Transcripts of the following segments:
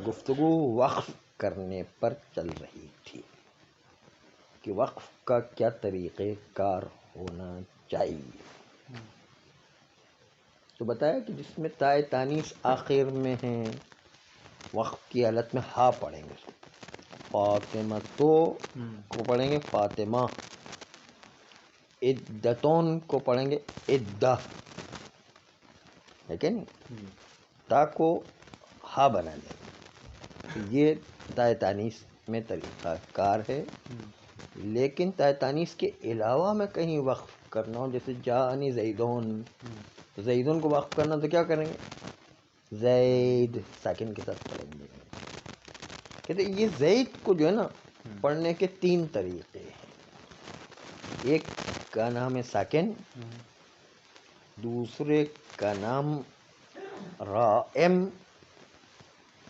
گفتگو وقف کرنے پر چل رہی تھی کہ وقف کا کیا طریقہ کار ہونا چاہیے. تو بتایا کہ جس میں تائے تانیث آخر میں ہیں وقف کی حالت میں ہا پڑھیں گے. فاطمہ تو کو پڑھیں گے فاطمہ، عدتون کو پڑھیں گے عدہ، ٹھیک ہے نہیں، تا کو ہا بنا دیں گے. یہ تائے تانیث میں طریقہ کار ہے. لیکن تائے تانیث کے علاوہ میں کہیں وقف کرنا ہو، جیسے جانی زیدون، زیدون کو وقف کرنا تو کیا کریں گے؟ زید ساکن کے ساتھ پڑھیں گے. کہتے یہ زید کو جو ہے نا پڑھنے کے 3 طریقے ہیں. ایک کا نام ہے ساکن، دوسرے کا نام رائم،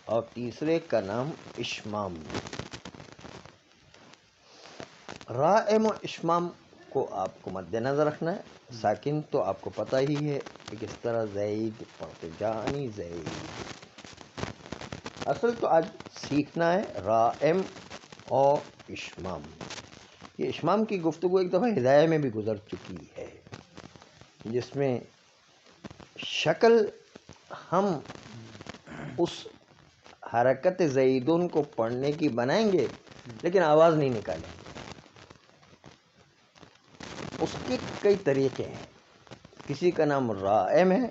اور تیسرے کا نام اشمام. رائم و اشمام کو آپ کو مد نظر رکھنا ہے. ساکن تو آپ کو پتہ ہی ہے کہ کس طرح زید پڑھتے، جانی زید. اصل تو آج سیکھنا ہے رائم اور اشمام. یہ اشمام کی گفتگو ایک دفعہ ہدایہ میں بھی گزر چکی ہے، جس میں شکل ہم اس حرکت زیدون کو پڑھنے کی بنائیں گے لیکن آواز نہیں نکالیں گے. اس کے کئی طریقے ہیں. کسی کا نام رائم ہے،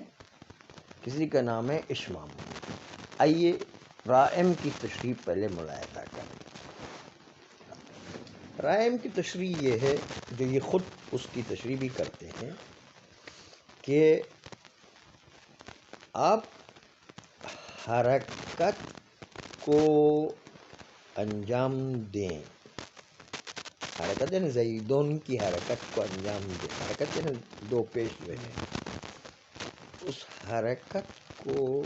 کسی کا نام ہے اشمام. آئیے رائم کی تشریح پہلے ملاحظہ کریں. رائم کی تشریح یہ ہے، جو یہ خود اس کی تشریح بھی کرتے ہیں، کہ آپ حرکت کو انجام دیں. حرکت یعنی زیدون کی حرکت کو انجام دیں. حرکت یعنی 2 پیش جو ہے، اس حرکت کو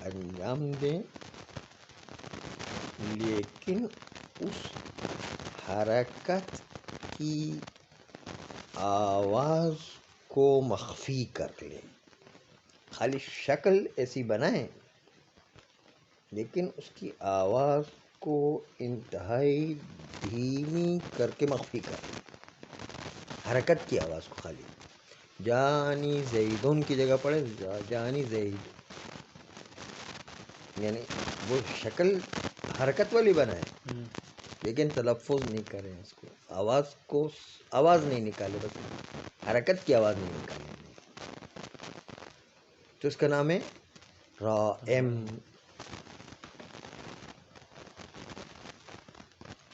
انجام دیں، لیکن اس حرکت کی آواز کو مخفی کر لیں. خالی شکل ایسی بنائیں لیکن اس کی آواز کو انتہائی دھیمی کر کے مخفی کر لیں. حرکت کی آواز کو خالی جانی زیدون کی جگہ پڑے جانی زید، یعنی وہ شکل حرکت والی بنائیں لیکن تلفظ نہیں کریں. اس کو آواز نہیں نکالے، بس حرکت کی آواز نہیں نکالیں. تو اس کا نام ہے رائم.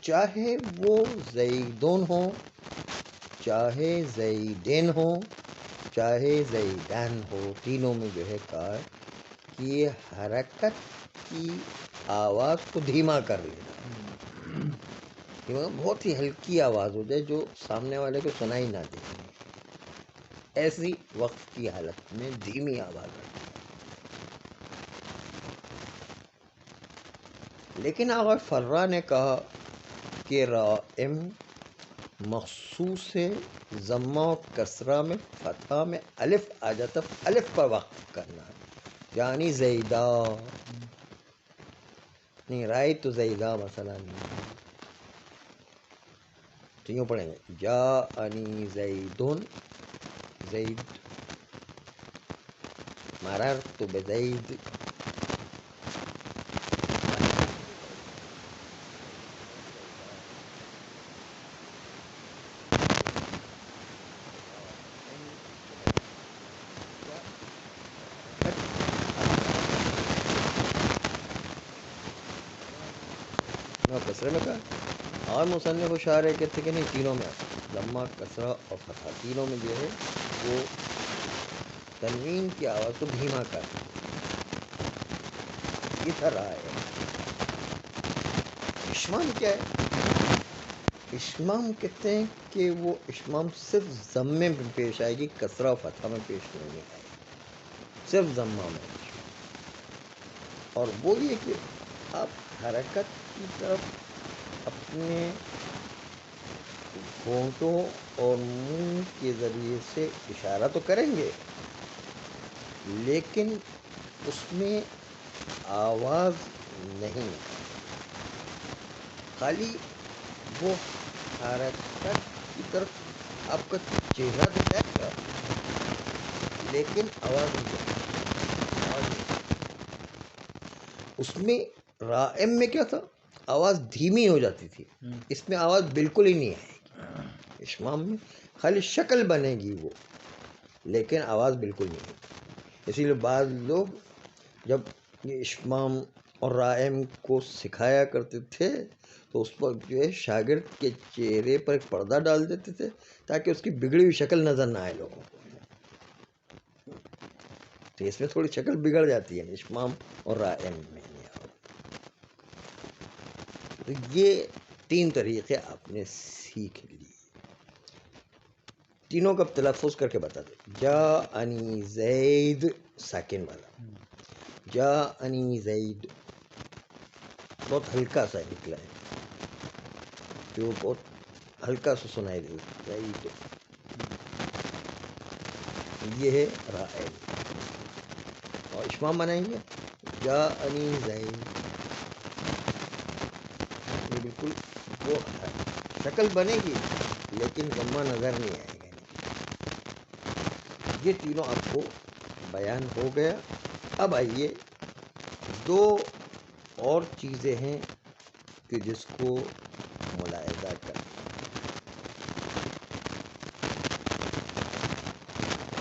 چاہے وہ زیدون ہو، چاہے زیدین ہو، چاہے زیدان ہو، تینوں میں جو ہے کہا کہ یہ حرکت کی آواز کو دھیما کر لینا. بہت ہی ہلکی آواز ہو جائے جو سامنے والے کو سنائی نہ دے. ایسی وقف کی حالت میں دھیمی آواز ہے. لیکن آغا فرا نے کہا کہ رائم مخصوص ہے، ضمہ و کسرہ میں فتحہ میں الف آ جاتا، الف پر وقف کرنا ہے. یعنی زیدہ نہیں، رائے تو زیدہ مثلا نہیں، تو یوں پڑھیں گے جاءنی زیدون، زید، مررت بزید. کسرے میں کہا، اور مصنف و شارح کہتے کہ نہیں، تینوں میں ضمہ، کسرہ اور فتحہ، تینوں میں جو ہے وہ تنوین کی آواز کو دھیما کر ادھر رہا ہے. اشمام کیا ہے؟ اشمام کہتے ہیں کہ وہ اشمام صرف ضمے میں پیش آئے گی، کسرہ و فتحہ میں پیش نہیں آئے گی، صرف ضمہ میں. اور وہ یہ کہ آپ حرکت کی طرف اپنے ہونٹوں اور منہ کے ذریعے سے اشارہ تو کریں گے لیکن اس میں آواز نہیں ہے، خالی وہ حرکت کی طرف آپ کا چہرہ دکھائے گا لیکن آواز نہیں آئے، آواز نہیں۔ اس میں رائم میں کیا تھا، آواز دھیمی ہو جاتی تھی، اس میں آواز بالکل ہی نہیں آئے گی۔ اشمام میں خالی شکل بنے گی وہ، لیکن آواز بالکل نہیں ہے۔ اسی لیے بعض لوگ جب یہ اشمام اور رائم کو سکھایا کرتے تھے تو اس پر جو ہے شاگرد کے چہرے پر ایک پردہ ڈال دیتے تھے تاکہ اس کی بگڑی ہوئی شکل نظر نہ آئے لوگوں کو۔ تو اس میں تھوڑی شکل بگڑ جاتی ہے اشمام اور رائم میں۔ تو یہ 3 طریقے آپ نے سیکھ لیے، تینوں کا تلفظ کر کے بتا دیں۔ جاءنی زید ساکن والا، جاءنی زید بہت ہلکا سا نکلا ہے، جو بہت ہلکا سا سنائی دے، زید یہ ہے رائم۔ اور اشمام بنائیں گے جاءنی زید، یہ بالکل وہ شکل بنے گی لیکن ضمہ نظر نہیں آئے گا۔ یہ تینوں آپ کو بیان ہو گیا۔ اب آئیے 2 اور چیزیں ہیں کہ جس کو ملاحظہ کریں۔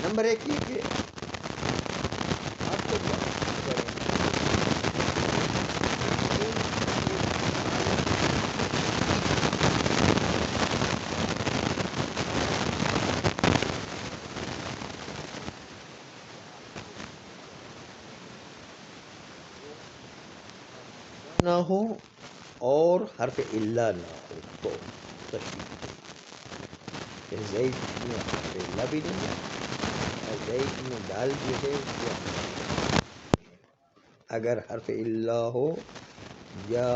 نمبر 1 یہ کہ آپ کو نہ ہو اور حرف الا نہ ہو تو تشدید، زید میں حرف الا بھی نہیں ہے اور زید میں دال بھی ہے، اگر حرف الا ہو یا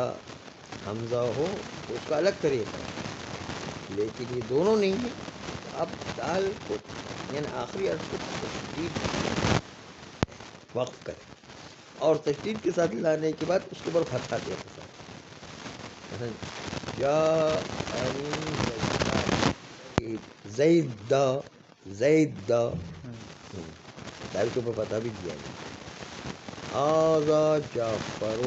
حمزہ ہو تو اس کا الگ طریقہ ہے، لیکن یہ دونوں نہیں ہے تو آپ دال کو یعنی آخری حرف کو تشدید وقف کریں اور تشدید کے ساتھ لانے کے بعد اس کے اوپر فتحہ دے سکتا ہے، جاءنی زید، زید دال کے اوپر فتحہ بھی دیا ہے، ھذا جعفر،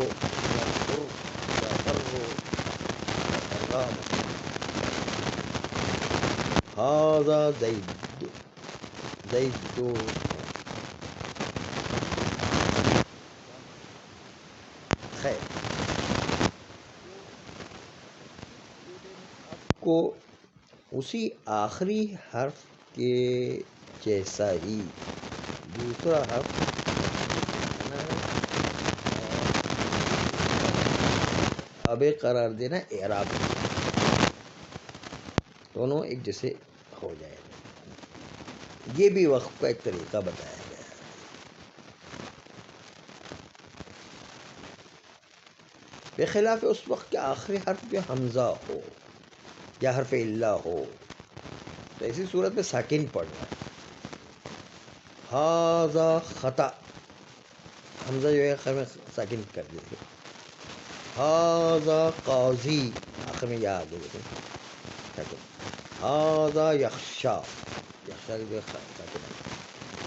ھذا زید، زید خیر۔ کو اسی آخری حرف کے جیسا ہی دوسرا حرف تابع قرار دینا، اعراب دونوں ایک جیسے ہو جائے گا۔ یہ بھی وقف کا ایک طریقہ بتایا گیا ہے۔ بخلاف اس وقت کے آخری حرف پہ حمزہ ہو یا حرف الا ہو تو ایسی صورت میں ساکن پڑھنا ہے، ھذا خطا، حمزہ جو ہے آخر میں ساکن کر دیتے، ھذا قاضی آخر میں یا آگے دیتے ساکن، ھذا یخشا، یخشا جو ہے ساکن،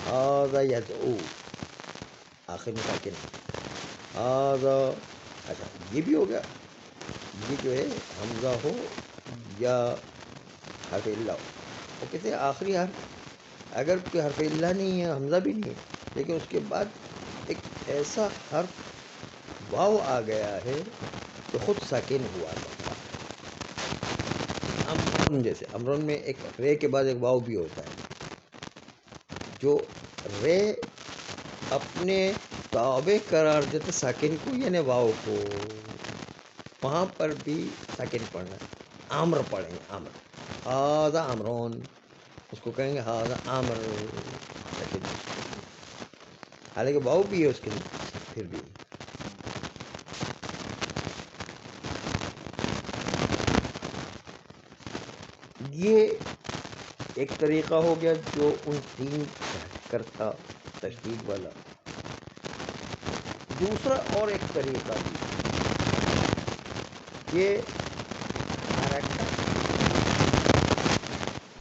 ھذا یدعو آخر میں ساکن، ھذا، اچھا یہ بھی ہو گیا، یہ جو ہے حمزہ ہو یا حرف الا ہو، وہ کہتے ہیں آخری حرف اگر کوئی حرف الا نہیں ہے، حمزہ بھی نہیں ہے، لیکن اس کے بعد ایک ایسا حرف واو آ گیا ہے جو خود ساکن ہوا تھا، امرن جیسے، امرن میں ایک رے کے بعد ایک واو بھی ہوتا ہے، جو رے اپنے تابع قرار دیتے ساکن کو یعنی واو کو، وہاں پر بھی ساکن پڑھنا ہے، عامر پڑھیں گے، عامر، ھذا عمرون، اس کو کہیں گے ھذا عامر، حالانکہ واو بھی ہے اس کے اندر پھر بھی۔ یہ ایک طریقہ ہو گیا جو ان 3 کر تھا تشدید والا۔ دوسرا اور ایک طریقہ بھی کہ حرکت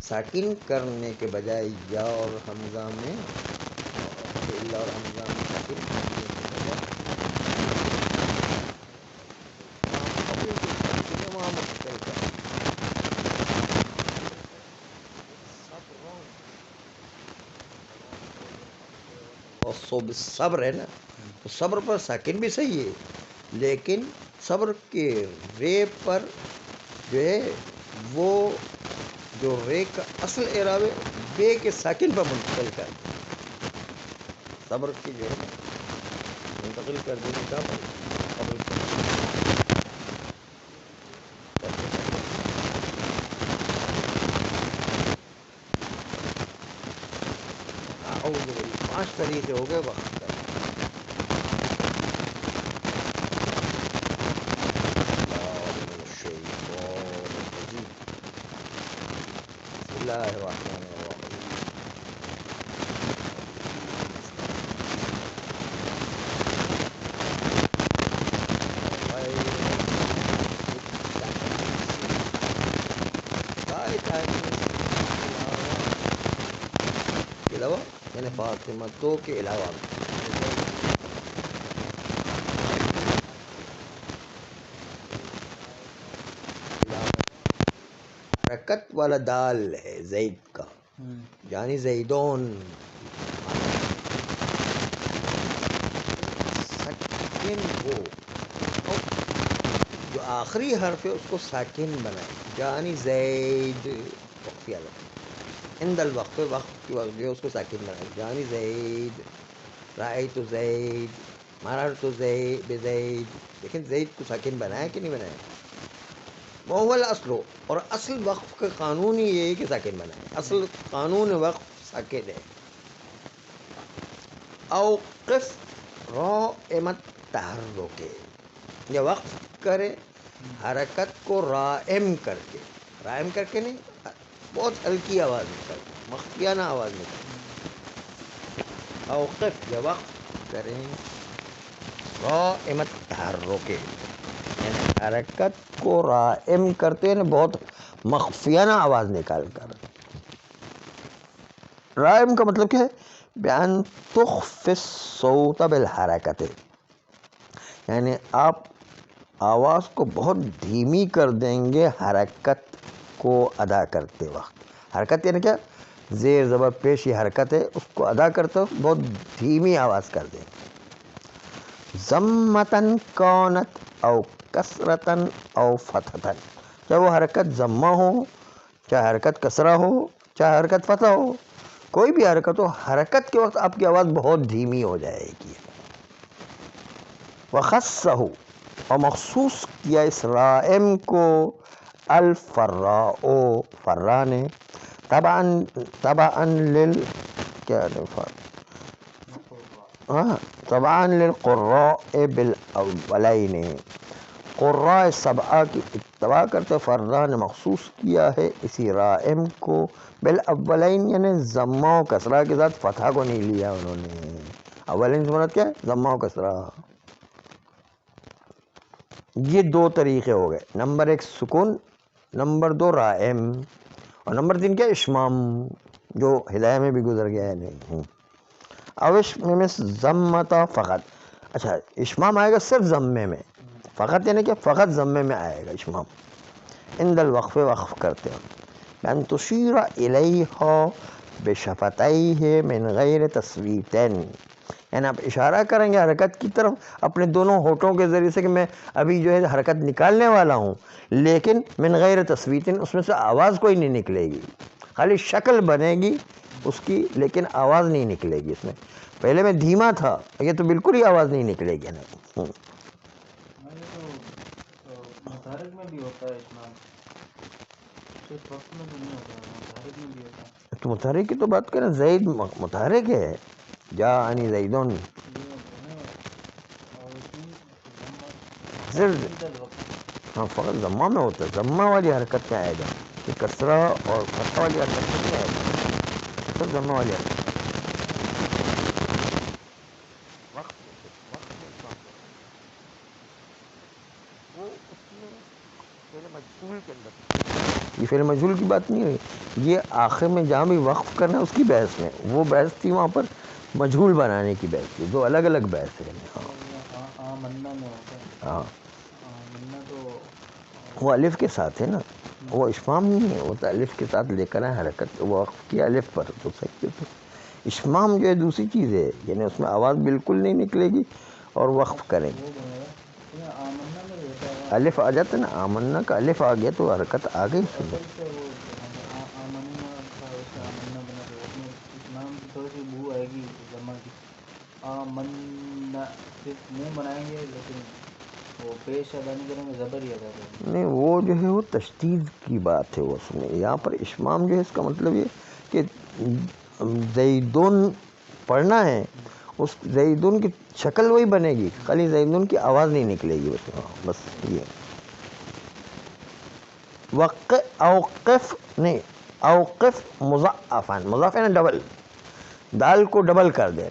ساکن کرنے کے بجائے یا اور حمزہ میں اللہ اور حمزہ میں ساکن کرنے کے بجائے وہاں مشکل کا صبر ہے نا، تو صبر پر ساکن بھی صحیح ہے، لیکن صبر کے رے پر جو ہے وہ جو رے کا اصل اعراب ہے بے کے ساکن پر منتقل کر دیں، صبر کی جو ہے منتقل کر دینے کا صبر پانچ طریقے ہو گئے وقت کا. بسم اللہ الرحمن الرحیم. علاوہ یعنی فاطمہ تو کے علاوہ حرکت والا دال ہے زید کا، یعنی زیدون ساکن ہو، جو آخری حرف ہے اس کو ساکن بنائے، یعنی زید وقفی علاوہ عند الوقف، وقت کی وقت جو ہے اس کو ساکن بنائے، یعنی زید، رأیت زید، مررت زید بزید، لیکن زید کو ساکن بنایا کہ نہیں بنایا؟ وہ الاصل، اور اصل وقف کا قانون ہی یہ ہے کہ ساکن بنائے، اصل قانون وقف ساکن ہے. اوقف رائم التحرک، یہ وقف کرے حرکت کو رائم کر کے، رائم کر کے نہیں، بہت ہلکی آواز میں کر کے، مخفیانہ آواز میں کر کے. اوقف یہ وقف کریں رائم التحرک، یعنی حرکت کو رائم کرتے ہیں بہت مخفیانہ آواز نکال کر. رائم کا مطلب کیا ہے؟ بیان تخفی الصوت بالحرکت، یعنی آپ آواز کو بہت دھیمی کر دیں گے حرکت کو ادا کرتے وقت. حرکت یعنی کیا؟ زیر زبر پیش یہ حرکت ہے، اس کو ادا کرتے وقت بہت دھیمی آواز کر دیں. ضمتن کانت او کسرتن او فتحتن، چاہے وہ حرکت ضمہ ہو، چاہے حرکت کسرہ ہو، چاہے حرکت فتح ہو، کوئی بھی حرکت ہو، حرکت کے وقت آپ کی آواز بہت دھیمی ہو جائے گی. وخصہ، اور مخصوص کیا اس رائم کو الفراء، فرا نے تبعا للقراء بالاولین، قراء سبعہ کی اتباع کرتے فرا نے مخصوص کیا ہے اسی رائم کو بالاولین، یعنی ضمہ و کسرہ کے ساتھ، فتح کو نہیں لیا انہوں نے. اولین سے مراد کیا ہے؟ ضمہ و کسرہ. یہ دو طریقے ہو گئے، نمبر ایک سکون، نمبر دو رائم، اور نمبر تین کیا؟ اشمام، جو ہدایہ میں بھی گزر گیا ہے. نہیں اوش میں ضمتا فقط، اچھا اشمام آئے گا صرف ضمے میں، فقط یعنی کہ فقط ضمے میں آئے گا اشمام. عند الوقف، وقف کرتے ہیں، ان تشیر الیہا بشفتیہ من غیر تصویتین، یعنی آپ اشارہ کریں گے حرکت کی طرف اپنے دونوں ہونٹوں کے ذریعے سے کہ میں ابھی جو ہے حرکت نکالنے والا ہوں، لیکن من غیر تصویتین، اس میں سے آواز کوئی نہیں نکلے گی، خالی شکل بنے گی اس کی لیکن آواز نہیں نکلے گی. اس میں پہلے میں دھیما تھا، یہ تو بالکل ہی آواز نہیں نکلے گی نا. متحرک میں بھی ہوتا ہے اشمام، صرف وقت میں تو نہیں ہوتا، متحرک میں بھی ہوتا ہے. تو متحرک کی تو بات کریں، زید متحرک ہے، جاءنی زیدون، ہاں فقط ضمہ میں ہوتا ہے، ضمہ والی حرکت میں آئے گا، کہ کسرہ اور فتح والی حرکت میں نہیں آئے گا، صرف ضمہ والی حرکت. یہ فعل مجہول کی بات نہیں ہے، یہ آخر میں جہاں بھی وقف کرنا ہے اس کی بحث میں، وہ بحث تھی وہاں پر مجہول بنانے کی بحث تھی، دو الگ الگ بحث ہے۔ آمنا میں ہوتا ہے، ہاں آمنا تو وہ الف کے ساتھ ہے نا، وہ اشمام نہیں ہے، وہ تو الف کے ساتھ لے کر ہے حرکت، وہ وقف کیا الف پر تو صحیح ہے۔ تو اشمام جو ہے دوسری چیز ہے، یعنی اس میں آواز بالکل نہیں نکلے گی اور وقف کریں گے، وہ بنے گا آمنا میں ہوتا ہے الف آ جاتا ہے نا، آمنا کا الف آ گیا تو حرکت آ گئی اس میں۔ اصل سے وہ آمنا تھا، اس سے آمنا بنا، تو اس میں اسلام کی تھوڑی سی بو آئے گی زما کی، آمنا صرف منہ بنائیں گے لیکن وہ پیش ادا نہیں کریں گے، زبر ہی ادا کریں گے۔ نہیں وہ جو ہے وہ تشدید کی بات ہے، اس میں یہاں پر اشمام جو ہے اس کا مطلب یہ کہ زیدون پڑھنا ہے، اس زیدون کی شکل وہی بنے گی، خالی زیدون کی آواز نہیں نکلے گی اس میں، بس یہ اوقف نہیں، اوقف مضاعفاً، مضاعف ہے نا ڈبل، دال کو ڈبل کر دیں،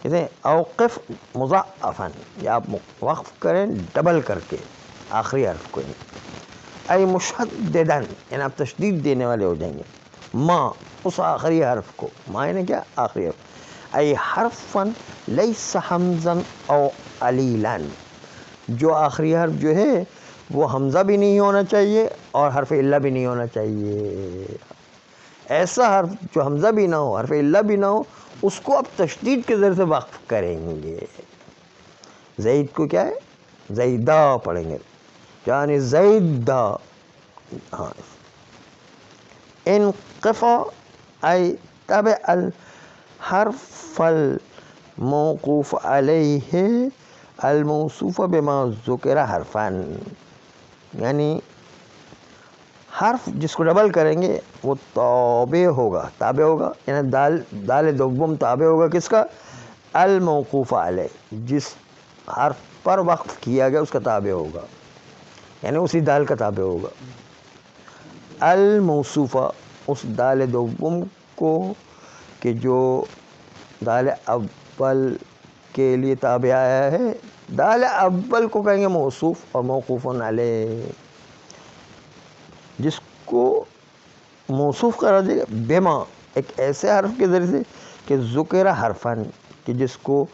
کہتے ہیں اوقف مضاعفاً، یا آپ وقف کریں ڈبل کر کے آخری حرف کو، ای مشدداً یعنی آپ تشدید دینے والے ہو جائیں گے، ما اس آخری حرف کو، ما یعنی کیا آخری حرف، ای حرفاً لیس حمزاً او علیلاً، جو آخری حرف جو ہے وہ حمزہ بھی نہیں ہونا چاہیے اور حرف علیٰ بھی نہیں ہونا چاہیے، ایسا حرف جو حمزہ بھی نہ ہو حرف علیٰ بھی نہ ہو اس کو آپ تشدید کے ذریعے سے وقف کریں گے۔ زید کو کیا ہے زیدہ پڑھیں گے، یعنی زیدہ، ہاں انقفا ای تبع الحرف الموقوف علیہ الموصوف بما ذکر حرفان، یعنی حرف جس کو ڈبل کریں گے وہ تابع ہوگا، تابع ہوگا یعنی دال دوم تابع ہوگا کس کا، الموقوف علیہ، جس حرف پر وقف کیا گیا اس کا تابع ہوگا، یعنی اسی دال کا تابع ہوگا، الموصوفہ اس دال دوم کو کہ جو دال اول کے لیے تابع آیا ہے، دال اول کو کہیں گے موصوف اور موقوف علیہ، جس کو موصوف قرار دے گا بما ایک ایسے حرف کے ذریعے سے کہ ذکر حرفن، کہ جس کو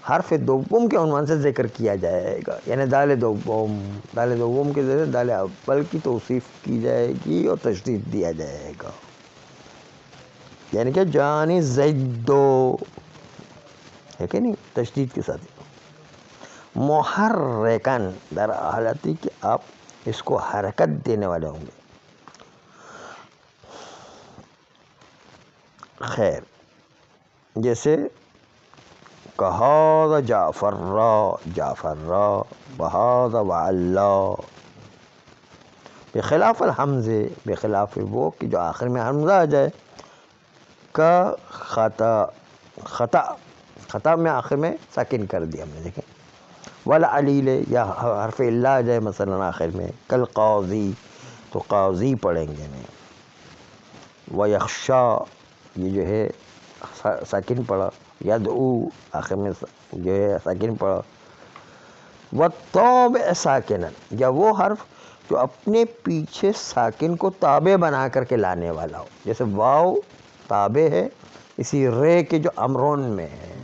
حرف دوم کے عنوان سے ذکر کیا جائے گا، یعنی دال دوم کے ذریعے دال اول کی توصیف کی جائے گی اور تشدید دیا جائے گا، یعنی کہ جانی زیدو ہے کہ نہیں، تشدید کے ساتھ، محرکن در حالتی کہ آپ اس کو حرکت دینے والے ہوں گے۔ خیر جیسے کہذا جعفر را وہذا وعلا، بخلاف الحمزے، بخلاف وہ کہ جو آخر میں حمزہ آ جائے، کا خطا میں آخر میں ساکن کر دیا ہم نے، دیکھیں والعلیل یا حرف اللہ آ جائے مثلا آخر میں، کل قاضی تو قاضی پڑھیں گے نہیں، ویخشا یہ جو ہے ساکن پڑھا، یدعو آخر میں جو ہے ساکن پڑھا، والطابع ساکنا یا وہ حرف جو اپنے پیچھے ساکن کو تابع بنا کر کے لانے والا ہو، جیسے واو تابع ہے اسی رے کے جو امرون میں ہے،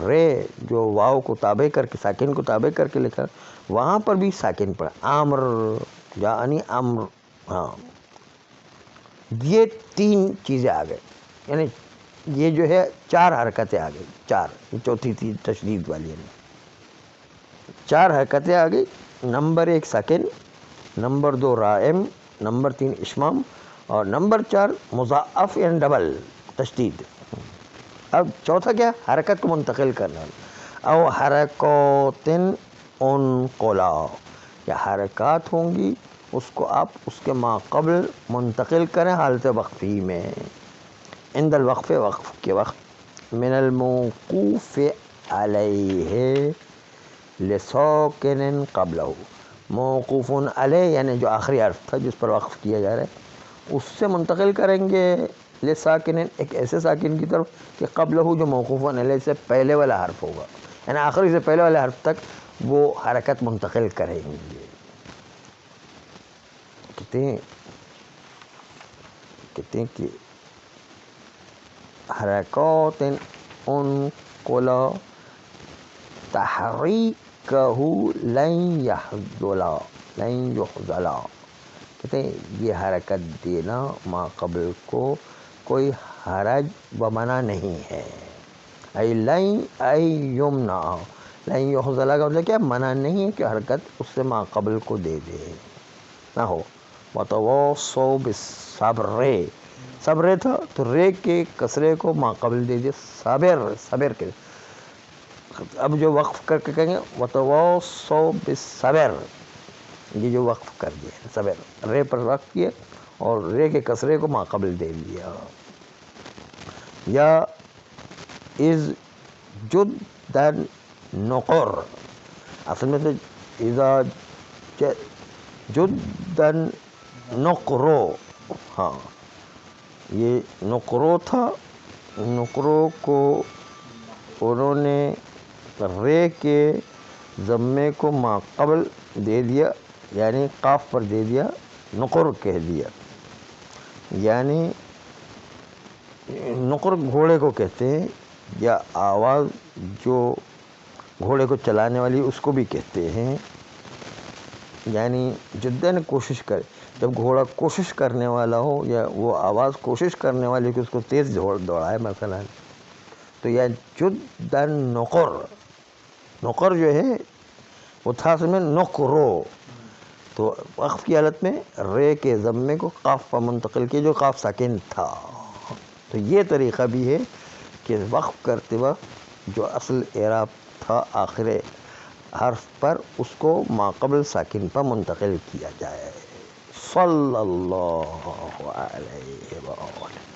رے جو واو کو تابع کر کے ساکن کو تابع کر کے لکھا وہاں پر بھی ساکن پڑھا، عامر یعنی امر، ہاں یہ تین چیزیں آ گئی، یعنی یہ جو ہے چار حرکتیں آ گئی، چار، یہ چوتھی تھی تشدید والی ہے، چار حرکتیں آ گئی، نمبر ایک ساکن، نمبر دو رائم، نمبر تین اشمام، اور نمبر چار مضاعف یعنی ڈبل تشدید۔ اب چوتھا کیا، حرکت کو منتقل کرنا، او حرکات انقلا، یا حرکات ہوں گی اس کو آپ اس کے ماقبل منتقل کریں حالت وقفی میں، عند الوقف وقف کے وقت، من الموقوف علیہ لساکن قبلہ، موقوف علیہ یعنی جو آخری حرف تھا جس پر وقف کیا جا رہا ہے اس سے منتقل کریں گے لساکن ایک ایسے ساکن کی طرف کہ قبلہ جو موقوف علیہ سے پہلے والا حرف ہوگا، یعنی آخری سے پہلے والے حرف تک وہ حرکت منتقل کریں گے، کہتے ہیں کہ حرکات انقلا تحریکہ لن یحذلا کہتے ہیں یہ حرکت دینا ما قبل کو کوئی حرج و منع نہیں ہے. ای لن ای یمنع، لن یحذلا کا مطلب کیا، منع نہیں ہے کہ حرکت اس سے ما قبل کو دے دے نہ ہو. وتواصوا بالصبر، صبر تھا تو رے کے کسرے کو ما قبل دے دیا، صبر کے. اب جو وقف کر کے کہیں گے وتواصوا بالصبر، یہ جو وقف کر دیا صبر رے پر وقف کیا اور رے کے کسرے کو ما قبل دے دیا. یا از جدن نقر، اصل میں تو اذا جدن نقرو، ہاں یہ نقرو تھا، نقرو کو انہوں نے رے کے ضمے کو ما قبل دے دیا، یعنی قاف پر دے دیا، نقر کہہ دیا. یعنی نقر گھوڑے کو کہتے ہیں، یا آواز جو گھوڑے کو چلانے والی اس کو بھی کہتے ہیں. یعنی جدن کوشش کرے، جب گھوڑا کوشش کرنے والا ہو یا وہ آواز کوشش کرنے والی کہ اس کو تیز دوڑائے مثلا، تو یا جدن نقر، نقر جو ہے وہ تھا اصل میں نقرو، تو وقف کی حالت میں رے کے ضمے کو قاف پر منتقل کیا جو قاف ساکن تھا. تو یہ طریقہ بھی ہے کہ وقف کرتے وقت جو اصل اعراب تھا آخر حرف پر اس کو ما قبل ساکن پر منتقل کیا جائے. صلی اللہ علیہ وآلہ.